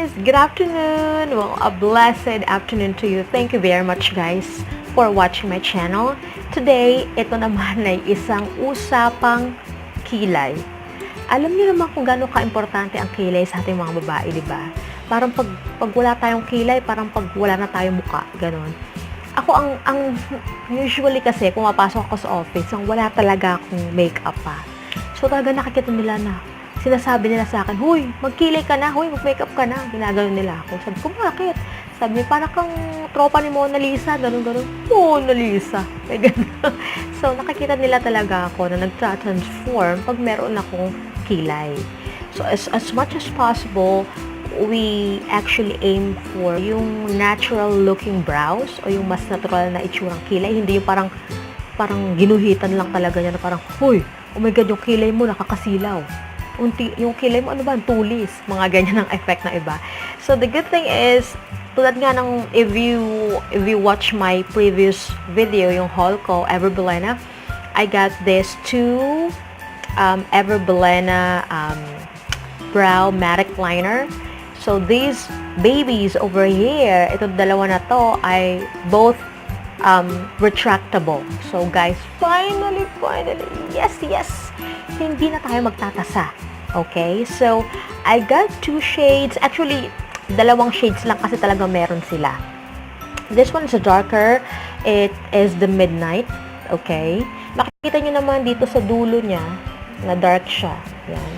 guys! Good afternoon! Well, a blessed afternoon to you. Thank you very much guys for watching my channel. Today, ito naman ay isang usapang kilay. Alam niyo naman kung gaano ka-importante ang kilay sa ating mga babae, di ba? Parang pag wala tayong kilay, parang pag wala na tayong muka, ganon. Ako, usually kasi, pumapasok ako sa office, ang wala talaga akong makeup pa. So, talaga nakikita nila na, sinasabi nila sa akin, huy, magkilay ka na, huy, mag-makeup ka na. Ginagano nila ako. Sabi ko, bakit? Sabi niya, parang kang tropa ni Mona Lisa, ganun. Mona Lisa. May ganun. So, nakikita nila talaga ako na nagtra-transform pag meron akong kilay. So, as much as possible, we actually aim for yung natural looking brows o yung mas natural na itsurang kilay. Hindi yung parang ginuhitan lang talaga niya na parang, huy, oh my God, yung kilay mo nakakasilaw. Yung kilay mo, ano ba, tulis, mga ganyan ang effect na iba. So, the good thing is, tulad nga ng, if you watch my previous video, yung haul ko, Everbelena, I got this two Everbelena brow matte liner. So, these babies over here, itong dalawa na to, ay both retractable. So, guys, finally, yes, hindi na tayo magtatasa. Okay? So, I got two shades. Actually, dalawang shades lang kasi talaga meron sila. This one is darker. It is the midnight. Okay? Makikita nyo naman dito sa dulo niya na dark siya. Yan.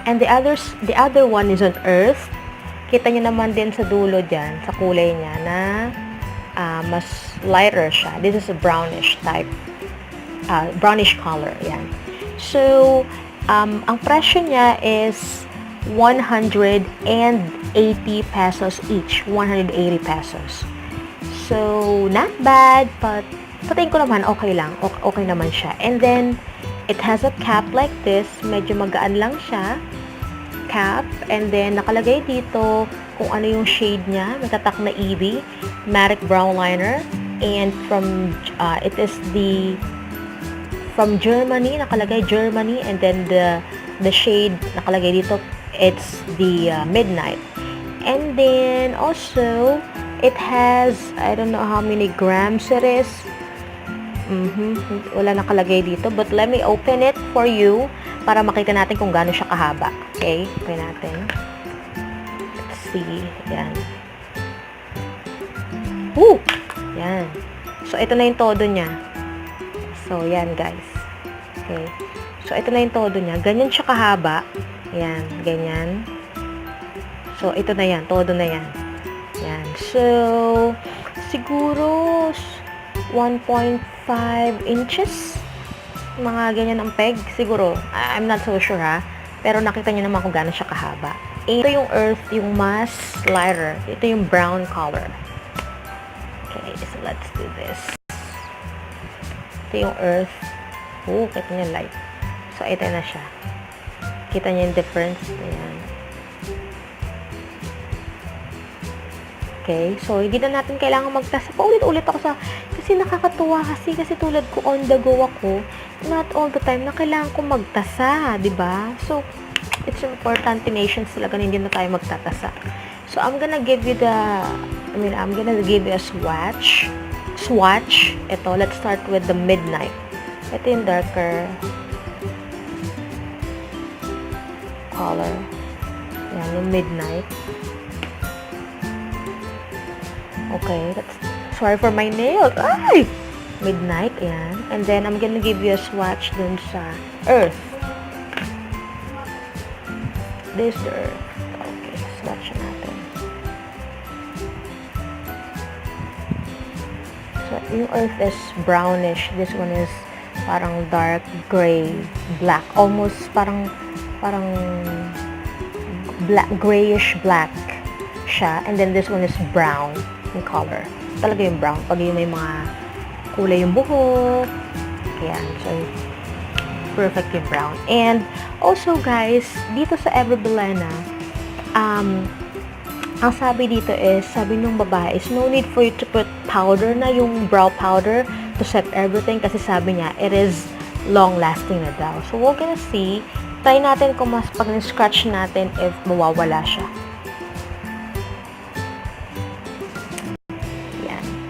And the other one is on earth. Kita nyo naman din sa dulo dyan, sa kulay niya na mas lighter siya. This is a brownish type. Brownish color. Yan. So, ang presyo niya is 180 pesos each. 180 pesos. So, not bad, but patingin ko naman, okay lang. Okay naman siya. And then, it has a cap like this. Medyo magaan lang siya. Cap. And then, nakalagay dito kung ano yung shade niya. May tatak na EB. Matte brown liner. And it is from Germany, nakalagay Germany, and then the shade nakalagay dito, it's the midnight. And then also it has, I don't know how many grams it is. Wala nakalagay dito, but let me open it for you para makita natin kung gaano siya kahaba. Okay, open natin. Let's see. Yan. Woo! Yan. So ito na yung todo niya. So, yan guys. Okay. So, ito na yung todo niya. Ganyan siya kahaba. Yan. Ganyan. So, ito na yan. Todo na yan. Yan. So, siguro 1.5 inches. Mga ganyan ang peg. Siguro. I'm not so sure ha. Pero nakita niyo naman kung gaano siya kahaba. Ito yung earth, yung mas lighter. Ito yung brown color. Okay. So, let's do this. Ito yung earth. Kita niyo light. So, ito na siya. Kita niyo yung difference. Ayan. Okay. So, hindi na natin kailangan magtasa. Paulit-ulit ako kasi nakakatuwa kasi tulad ko on the go ako, not all the time na kailangan ko magtasa, di ba? So, it's important nations talaga na hindi na tayo magtatasa. So, I'm gonna give you a swatch. Ito, let's start with the midnight. Ito yung darker color. Yan, yung midnight. Okay, sorry for my nails. Ay! Midnight, yan. And then, I'm gonna give you a swatch dun sa earth. This is the earth. Okay, swatch natin. So, yung earth is brownish. This one is parang dark gray, black. Almost parang black, grayish black siya. And then this one is brown in color. Talaga yung brown. Pag yung may mga kulay yung buhok. Ayan. So, perfect yung brown. And also guys, dito sa Everbelena, ang sabi dito is, sabi nung babae is, no need for you to put powder na, yung brow powder to set everything, kasi sabi niya, it is long-lasting na daw. So, we're gonna see. Try natin kung mas pag-scratch natin if mawawala siya.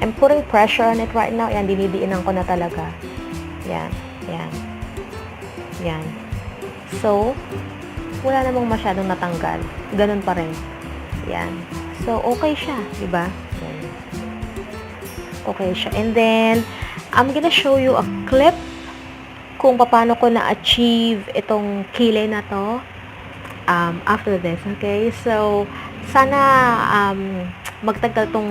I'm putting pressure on it right now. Yan, dinidiinan ko na talaga. Yan, yan. Yan. So, wala namang masyadong natanggal. Ganun pa rin. Yan. So, okay siya, di ba? Yan. Okay siya. And then, I'm gonna show you a clip kung paano ko na-achieve itong kilay na to after this, okay? So, sana magtagal tong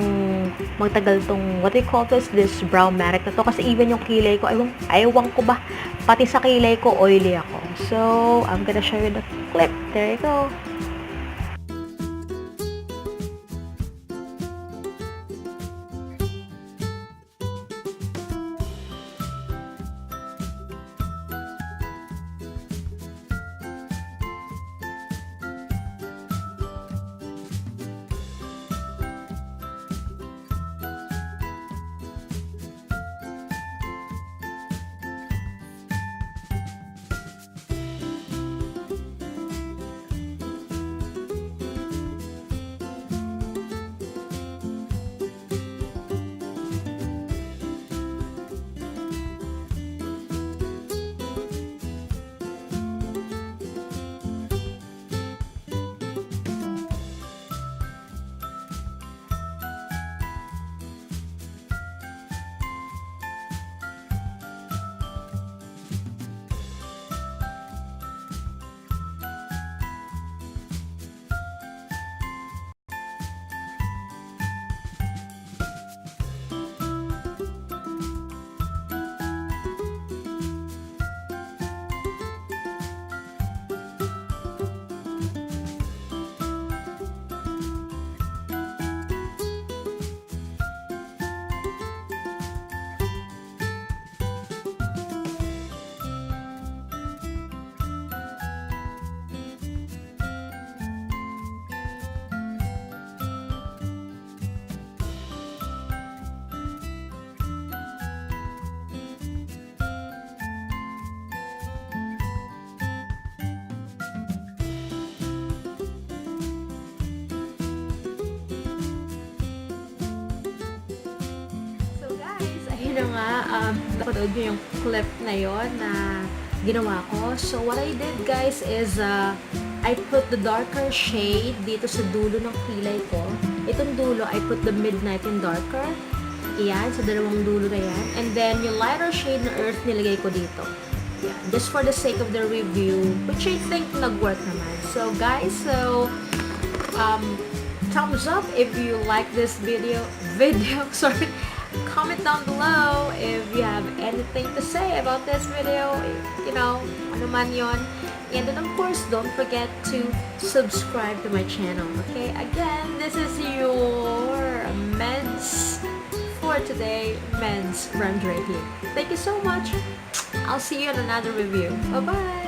what do you call this brow matte na to, kasi even yung kilay ko, aywan ko ba, pati sa kilay ko oily ako. So I'm gonna show you the clip. There you go. Na nga, napanood nyo yung clip na yon na ginawa ko. So, what I did, guys, is I put the darker shade dito sa dulo ng kilay ko. Itong dulo, I put the midnight and darker. Ayan, sa dalawang dulo na yan. And then, yung lighter shade na earth, nilagay ko dito. Yeah, just for the sake of the review, which I think nag-work naman. So, guys, thumbs up if you like this video, sorry. Comment down below if you have anything to say about this video, you know, ano man yon. And then of course, don't forget to subscribe to my channel, okay? Again, this is your meds for today, Meds Randre here. Thank you so much. I'll see you in another review. Bye-bye!